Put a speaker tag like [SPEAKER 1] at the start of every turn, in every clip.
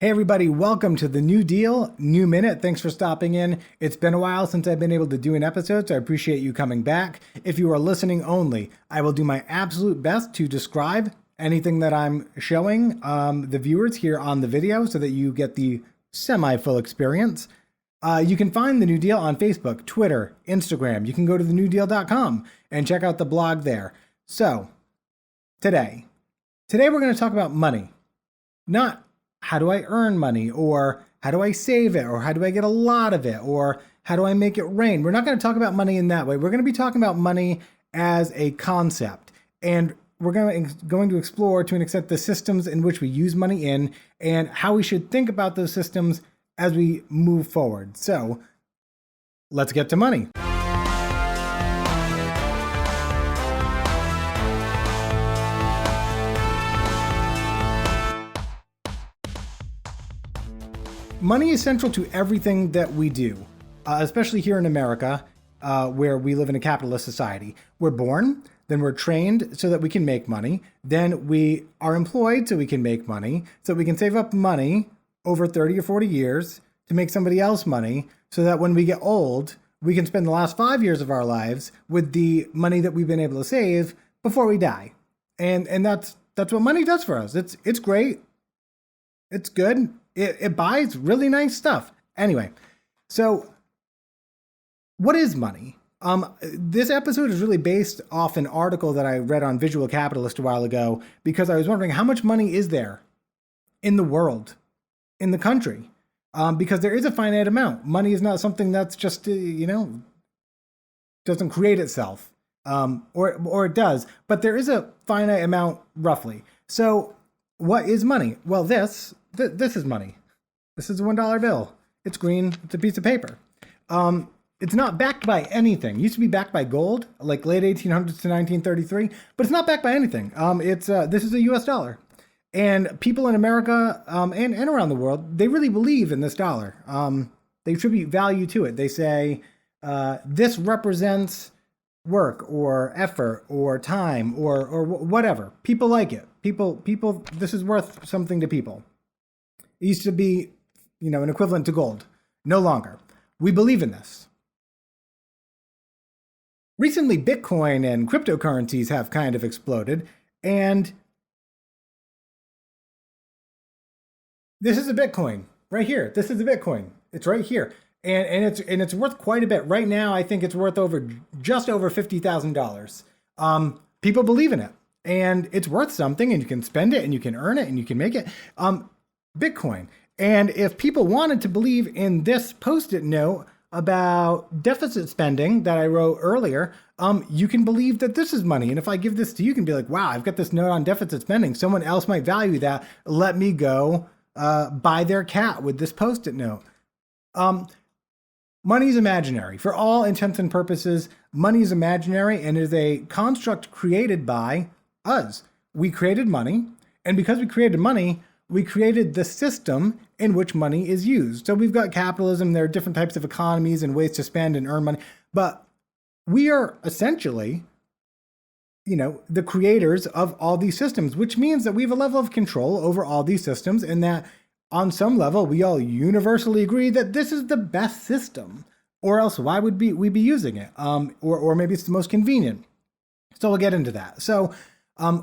[SPEAKER 1] Hey everybody, welcome to the New Deal, New Minute. Thanks for stopping in. It's been a while since I've been able to do an episode, so I appreciate you coming back. If you are listening only, I will do my absolute best to describe anything that I'm showing the viewers here on the video so that you get the semi-full experience. You can find The New Deal on Facebook, Twitter, Instagram. You can go to thenewdeal.com and check out the blog there. So, today we're going to talk about money, not how do I earn money, or how do I save it, or how do I get a lot of it, or how do I make it rain? We're not going to talk about money in that way. We're going to be talking about money as a concept. And we're going to explore, to an extent, the systems in which we use money in and how we should think about those systems as we move forward. So let's get to money. Money is central to everything that we do, especially here in America, where we live in a capitalist society. We're born, then we're trained so that we can make money. Then we are employed so we can make money, so we can save up money over 30 or 40 years to make somebody else money, so that when we get old, we can spend the last 5 years of our lives with the money that we've been able to save before we die. And that's what money does for us. It's great. It's good. It buys really nice stuff. Anyway, so what is money? This episode is really based off an article that I read on Visual Capitalist a while ago, because I was wondering how much money is there in the world, in the country? Because there is a finite amount. Money is not something that's just, doesn't create itself, or it does, but there is a finite amount roughly. So what is money? Well, this is money. This is a $1 bill. It's green. It's a piece of paper. It's not backed by anything. It used to be backed by gold, like late 1800s to 1933, but it's not backed by anything. This is a US dollar. And people in America and around the world, they really believe in this dollar. They attribute value to it. They say this represents work or effort or time or whatever. People like it. People, this is worth something to people. It used to be, an equivalent to gold. No longer. We believe in this. Recently, Bitcoin and cryptocurrencies have kind of exploded, and this is a Bitcoin right here. This is a Bitcoin. It's right here, and it's worth quite a bit right now. I think it's worth just over $50,000. People believe in it, and it's worth something, and you can spend it, and you can earn it, and you can make it. Bitcoin. And if people wanted to believe in this Post-it note about deficit spending that I wrote earlier, you can believe that this is money. And if I give this to you, you can be like, wow, I've got this note on deficit spending. Someone else might value that. Let me go buy their cat with this Post-it note. Money is imaginary. For all intents and purposes, money is imaginary and is a construct created by us. We created money, and because we created money, we created the system in which money is used. So we've got capitalism. There are different types of economies and ways to spend and earn money. But we are essentially, the creators of all these systems, which means that we have a level of control over all these systems, and that on some level, we all universally agree that this is the best system, or else why would we be using it? Or maybe it's the most convenient. So we'll get into that. So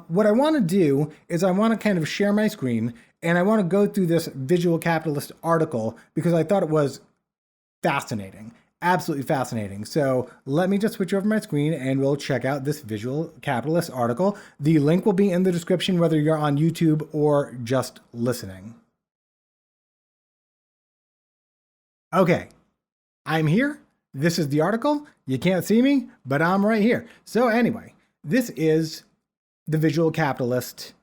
[SPEAKER 1] what I want to do is I want to kind of share my screen, and I want to go through this Visual Capitalist article because I thought it was fascinating, absolutely fascinating. So let me just switch over my screen and we'll check out this Visual Capitalist article. The link will be in the description, whether you're on YouTube or just listening. Okay, I'm here. This is the article. You can't see me, but I'm right here. So anyway, this is the Visual Capitalist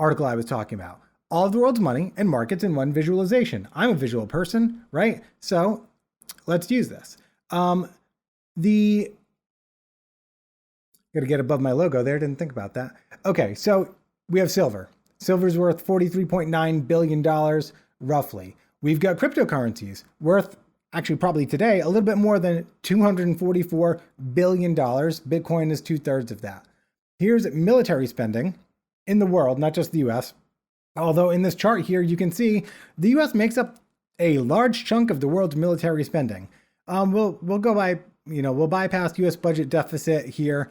[SPEAKER 1] article I was talking about. All of the world's money and markets in one visualization. I'm a visual person, right? So let's use this. Got to get above my logo there. Didn't think about that. Okay, so we have silver. Silver's worth $43.9 billion, roughly. We've got cryptocurrencies worth, actually probably today, a little bit more than $244 billion. Bitcoin is 2/3 of that. Here's military spending in the world, not just the US, Although in this chart here, you can see the US makes up a large chunk of the world's military spending. We'll go by, we'll bypass US budget deficit here.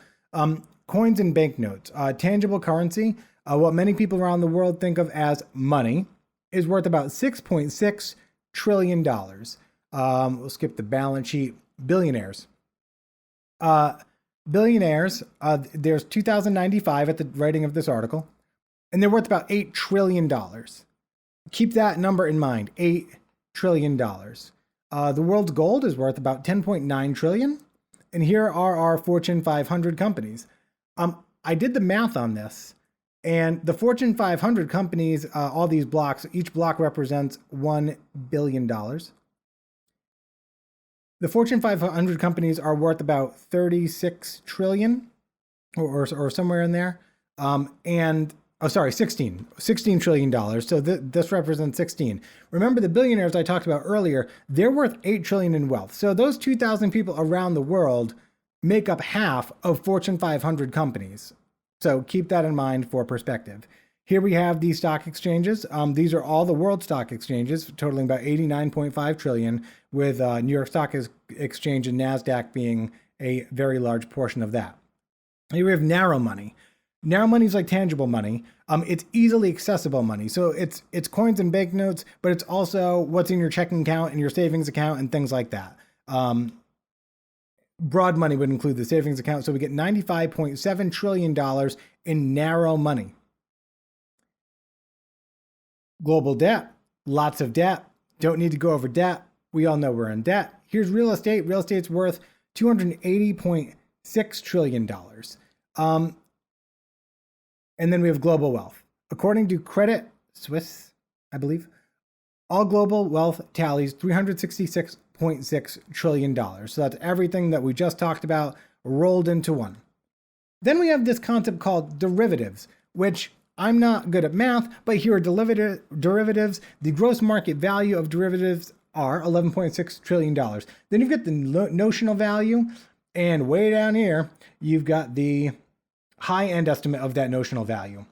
[SPEAKER 1] Coins and banknotes, tangible currency, what many people around the world think of as money, is worth about $6.6 trillion. We'll skip the balance sheet. Billionaires. Billionaires, there's 2,095 at the writing of this article, and they're worth about $8 trillion. Keep that number in mind, $8 trillion. The world's gold is worth about 10.9 trillion. And here are our Fortune 500 companies. I did the math on this, and the Fortune 500 companies, all these blocks, each block represents $1 billion. The Fortune 500 companies are worth about 36 trillion or somewhere in there. $16 trillion. So this represents 16. Remember the billionaires I talked about earlier, they're worth 8 trillion in wealth. So those 2,000 people around the world make up half of Fortune 500 companies. So keep that in mind for perspective. Here we have the stock exchanges. These are all the world stock exchanges, totaling about 89.5 trillion, with New York Stock Exchange and NASDAQ being a very large portion of that. Here we have narrow money. Narrow money is like tangible money. It's easily accessible money. So it's coins and banknotes, but it's also what's in your checking account and your savings account and things like that. Broad money would include the savings account. So we get $95.7 trillion in narrow money. Global debt, lots of debt. Don't need to go over debt. We all know we're in debt. Here's real estate. Real estate's worth $280.6 trillion. And then we have global wealth. According to Credit Suisse, I believe, all global wealth tallies $366.6 trillion. So that's everything that we just talked about rolled into one. Then we have this concept called derivatives, which I'm not good at math, but here are derivatives. The gross market value of derivatives are $11.6 trillion. Then you've got the notional value, and way down here, you've got the high-end estimate of that notional value.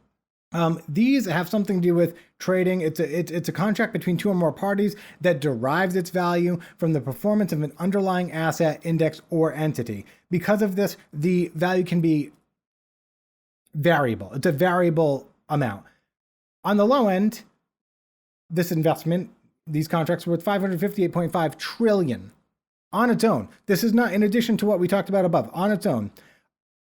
[SPEAKER 1] These have something to do with trading. It's a contract between two or more parties that derives its value from the performance of an underlying asset, index, or entity. Because of this, the value can be variable. It's a variable amount. On the low end, this investment, these contracts, are worth $558.5 trillion on its own. This is not in addition to what we talked about above, on its own.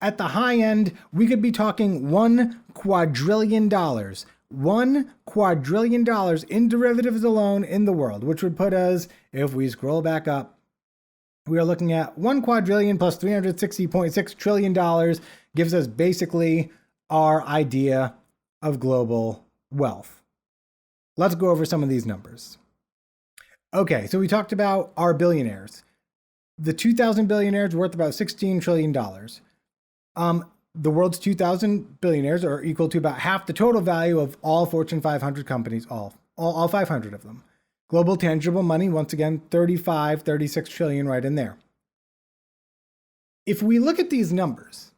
[SPEAKER 1] At the high end, we could be talking $1 quadrillion. $1 quadrillion in derivatives alone in the world, which would put us, if we scroll back up, we are looking at 1 quadrillion plus $360.6 trillion gives us basically our idea of global wealth. Let's go over some of these numbers. Okay, so we talked about our billionaires. The 2,000 billionaires worth about $16 trillion. The world's 2,000 billionaires are equal to about half the total value of all Fortune 500 companies, all 500 of them. Global tangible money, once again, 36 trillion right in there. If we look at these numbers,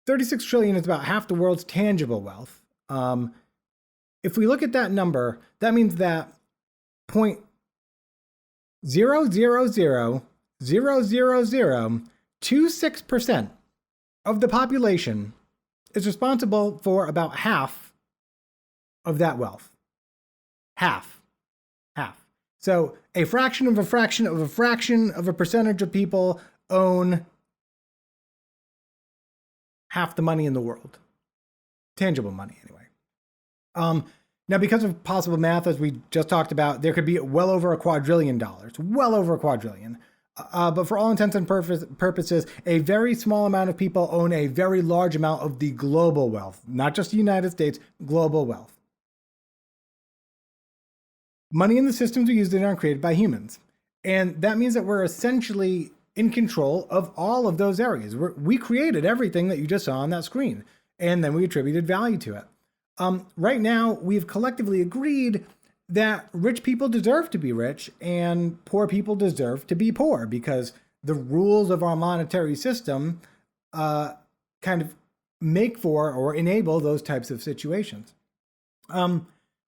[SPEAKER 1] 36 trillion is about half the world's tangible wealth. If we look at that number, that means that 0.0000026% of the population is responsible for about half of that wealth. Half. So a fraction of a fraction of a fraction of a percentage of people own half the money in the world. Tangible money, anyway. Now, because of possible math, as we just talked about, there could be well over $1 quadrillion. Well over $1 quadrillion. But for all intents and purposes, a very small amount of people own a very large amount of the global wealth, not just the United States, global wealth. Money in the systems we use in are created by humans. And that means that we're essentially in control of all of those areas. We created everything that you just saw on that screen, and then we attributed value to it. Right now, we've collectively agreed that rich people deserve to be rich and poor people deserve to be poor because the rules of our monetary system kind of make for or enable those types of situations.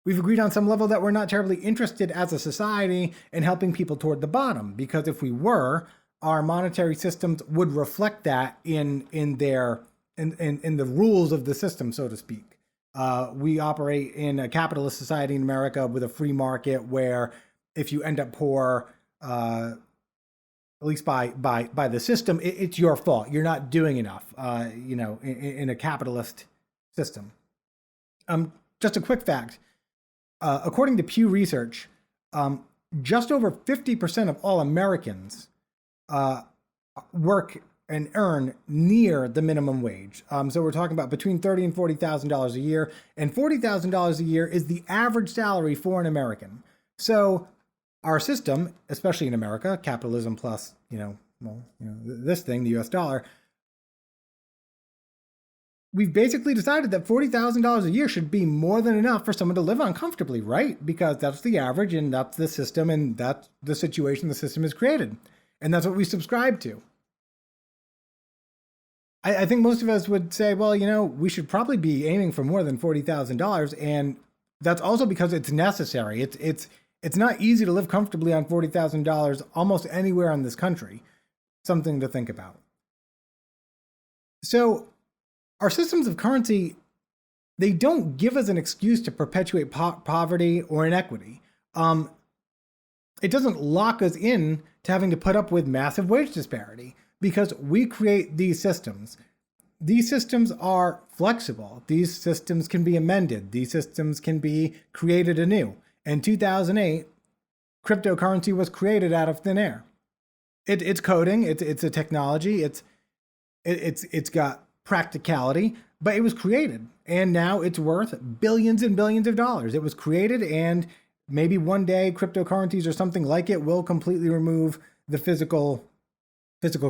[SPEAKER 1] We've agreed on some level that we're not terribly interested as a society in helping people toward the bottom, because if we were, our monetary systems would reflect that in the rules of the system, so to speak. We operate in a capitalist society in America with a free market where if you end up poor, at least by the system, it's your fault. You're not doing enough, in a capitalist system. Just a quick fact. According to Pew Research, just over 50% of all Americans work and earn near the minimum wage. So we're talking about between $30,000 and $40,000 a year, and $40,000 a year is the average salary for an American. So our system, especially in America, capitalism plus, this thing, the US dollar, we've basically decided that $40,000 a year should be more than enough for someone to live on comfortably, right? Because that's the average, and that's the system, and that's the situation the system has created. And that's what we subscribe to. I think most of us would say, well, we should probably be aiming for more than $40,000. And that's also because it's necessary. It's not easy to live comfortably on $40,000 almost anywhere in this country. Something to think about. So our systems of currency, they don't give us an excuse to perpetuate poverty or inequity. It doesn't lock us in to having to put up with massive wage disparity, because we create these systems. These systems are flexible. These systems can be amended. These systems can be created anew. In 2008, cryptocurrency was created out of thin air. It's coding. It's a technology. It's got practicality, but it was created, and now it's worth billions and billions of dollars. It was created, and maybe one day cryptocurrencies or something like it will completely remove the physical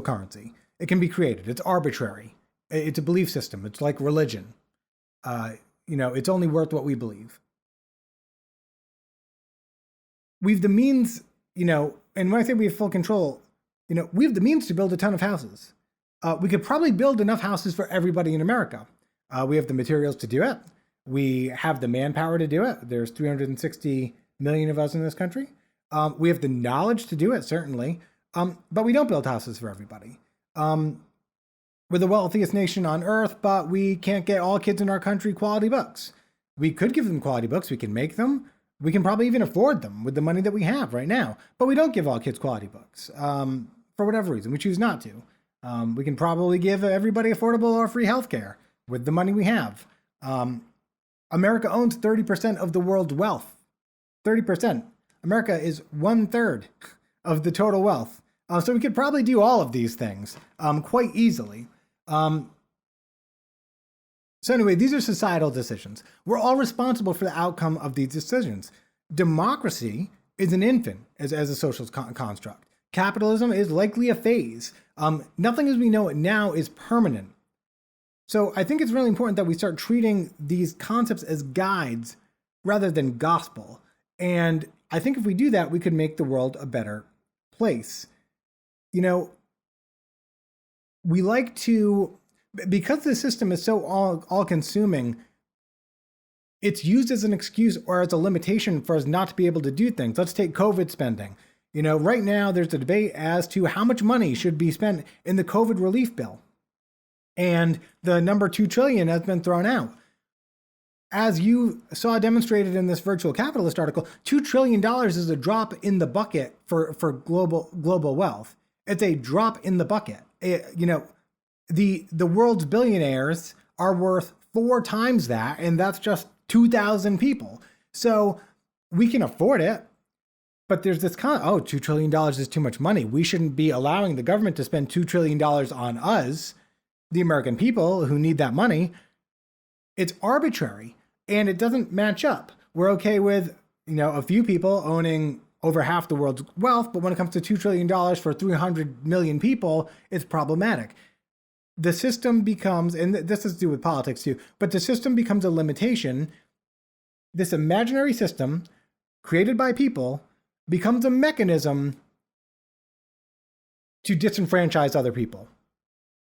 [SPEAKER 1] currency. It can be created. It's arbitrary. It's a belief system. It's like religion. It's only worth what we believe. We've the means, and when I say we have full control, we have the means to build a ton of houses. We could probably build enough houses for everybody in America. We have the materials to do it. We have the manpower to do it. There's 360 million of us in this country. We have the knowledge to do it, certainly. But we don't build houses for everybody. We're the wealthiest nation on earth, but we can't get all kids in our country quality books. We could give them quality books. We can make them. We can probably even afford them with the money that we have right now. But we don't give all kids quality books for whatever reason. We choose not to. We can probably give everybody affordable or free healthcare with the money we have. America owns 30% of the world's wealth. 30%. America is 1/3 of the total wealth. So we could probably do all of these things quite easily. So anyway, these are societal decisions. We're all responsible for the outcome of these decisions. Democracy is an infant as a social construct. Capitalism is likely a phase. Nothing as we know it now is permanent. So I think it's really important that we start treating these concepts as guides rather than gospel. And I think if we do that, we could make the world a better place. We like to, because the system is so all-consuming, it's used as an excuse or as a limitation for us not to be able to do things. Let's take COVID spending. Right now there's a debate as to how much money should be spent in the COVID relief bill. And the number $2 trillion has been thrown out. As you saw demonstrated in this Virtual Capitalist article, $2 trillion is a drop in the bucket for global wealth. It's a drop in the bucket. The world's billionaires are worth 4 times that, and that's just 2,000 people. So we can afford it. But there's this $2 trillion is too much money. We shouldn't be allowing the government to spend $2 trillion on us, the American people who need that money. It's arbitrary and it doesn't match up. We're okay with, a few people owning over half the world's wealth, but when it comes to $2 trillion for 300 million people, it's problematic. The system becomes, and this has to do with politics too, but the system becomes a limitation. This imaginary system created by people becomes a mechanism to disenfranchise other people.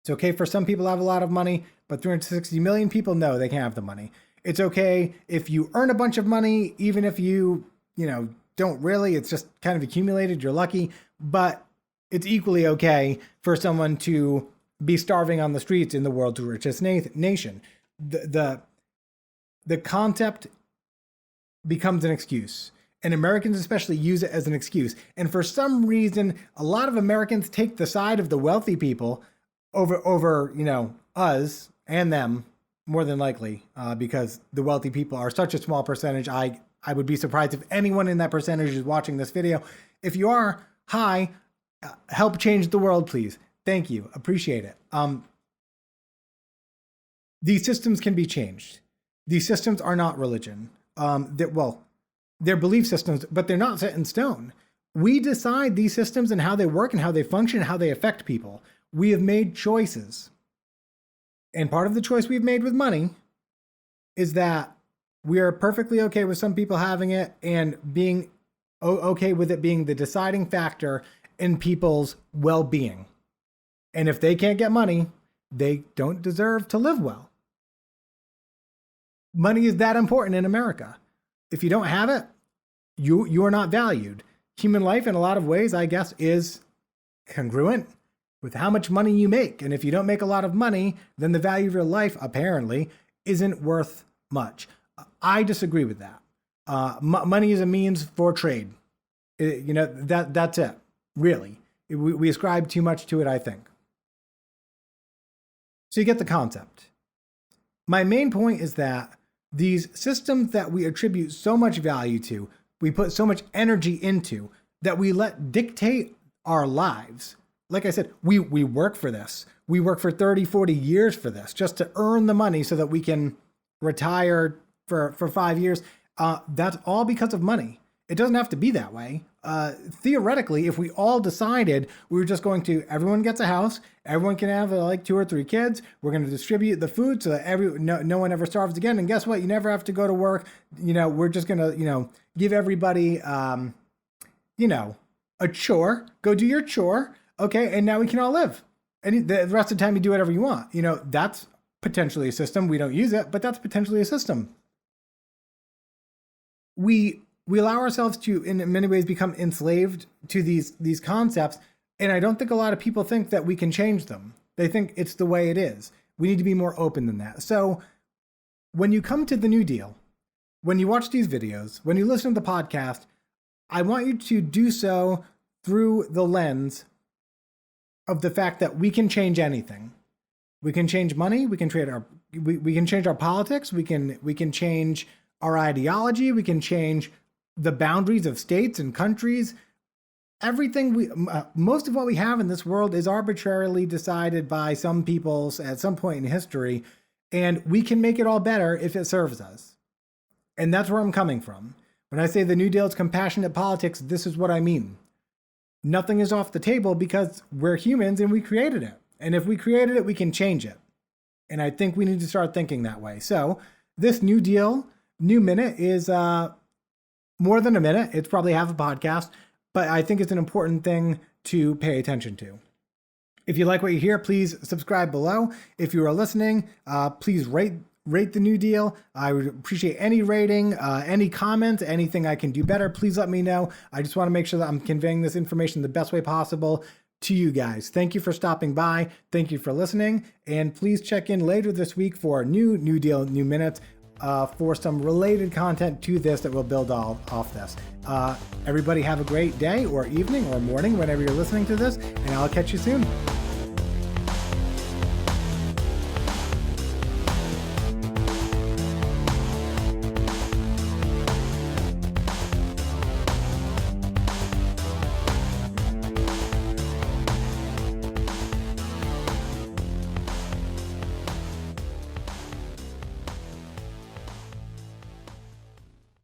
[SPEAKER 1] It's okay for some people to have a lot of money, but 360 million people, no, they can't have the money. It's okay if you earn a bunch of money, even if you don't really, it's just kind of accumulated, you're lucky. But it's equally okay for someone to be starving on the streets in the world's richest nation. The concept becomes an excuse. And Americans especially use it as an excuse. And for some reason, a lot of Americans take the side of the wealthy people over us and them, more than likely, because the wealthy people are such a small percentage. I would be surprised if anyone in that percentage is watching this video. If you are, hi, help change the world, please. Thank you. Appreciate it. These systems can be changed. These systems are not religion. They're belief systems, but they're not set in stone. We decide these systems and how they work and how they function and how they affect people. We have made choices. And part of the choice we've made with money is that we are perfectly okay with some people having it and being okay with it being the deciding factor in people's well-being. And if they can't get money, they don't deserve to live well. Money is that important in America. If you don't have it, you are not valued. Human life, in a lot of ways, I guess, is congruent with how much money you make. And if you don't make a lot of money, then the value of your life, apparently, isn't worth much. I disagree with that. Money is a means for trade. That's it, really. We ascribe too much to it, I think. So you get the concept. My main point is that these systems that we attribute so much value to, we put so much energy into, that we let dictate our lives. Like I said, we work for this. We work for 30, 40 years for this, just to earn the money so that we can retire for 5 years. That's all because of money. It doesn't have to be that way. Theoretically, if we all decided we were just going to, everyone gets a house, everyone can have like 2 or 3 kids, we're going to distribute the food so that no one ever starves again. And guess what? You never have to go to work. We're just going to, give everybody, a chore. Go do your chore. Okay. And now we can all live. And the rest of the time you do whatever you want. That's potentially a system. We don't use it, but that's potentially a system. We allow ourselves to, in many ways, become enslaved to these concepts. And I don't think a lot of people think that we can change them. They think it's the way it is. We need to be more open than that. So when you come to the New Deal, when you watch these videos, when you listen to the podcast, I want you to do so through the lens of the fact that we can change anything. We can change money. We can we can change our politics. We can change our ideology. We can change the boundaries of states and countries. Everything most of what we have in this world is arbitrarily decided by some people at some point in history, and we can make it all better if it serves us. And that's where I'm coming from. When I say the New Deal is compassionate politics, this is what I mean. Nothing is off the table because we're humans and we created it. And if we created it, we can change it. And I think we need to start thinking that way. So this New Deal, New Minute is more than a minute. It's probably half a podcast, but I think it's an important thing to pay attention to. If you like what you hear, please subscribe below. If you are listening, please rate the New Deal. I would appreciate any rating, any comments, anything I can do better. Please let me know. I just want to make sure that I'm conveying this information the best way possible to you guys. Thank you for stopping by. Thank you for listening. And please check in later this week for a New Deal, New Minutes, for some related content to this that will build off this. Everybody have a great day or evening or morning whenever you're listening to this, and I'll catch you soon.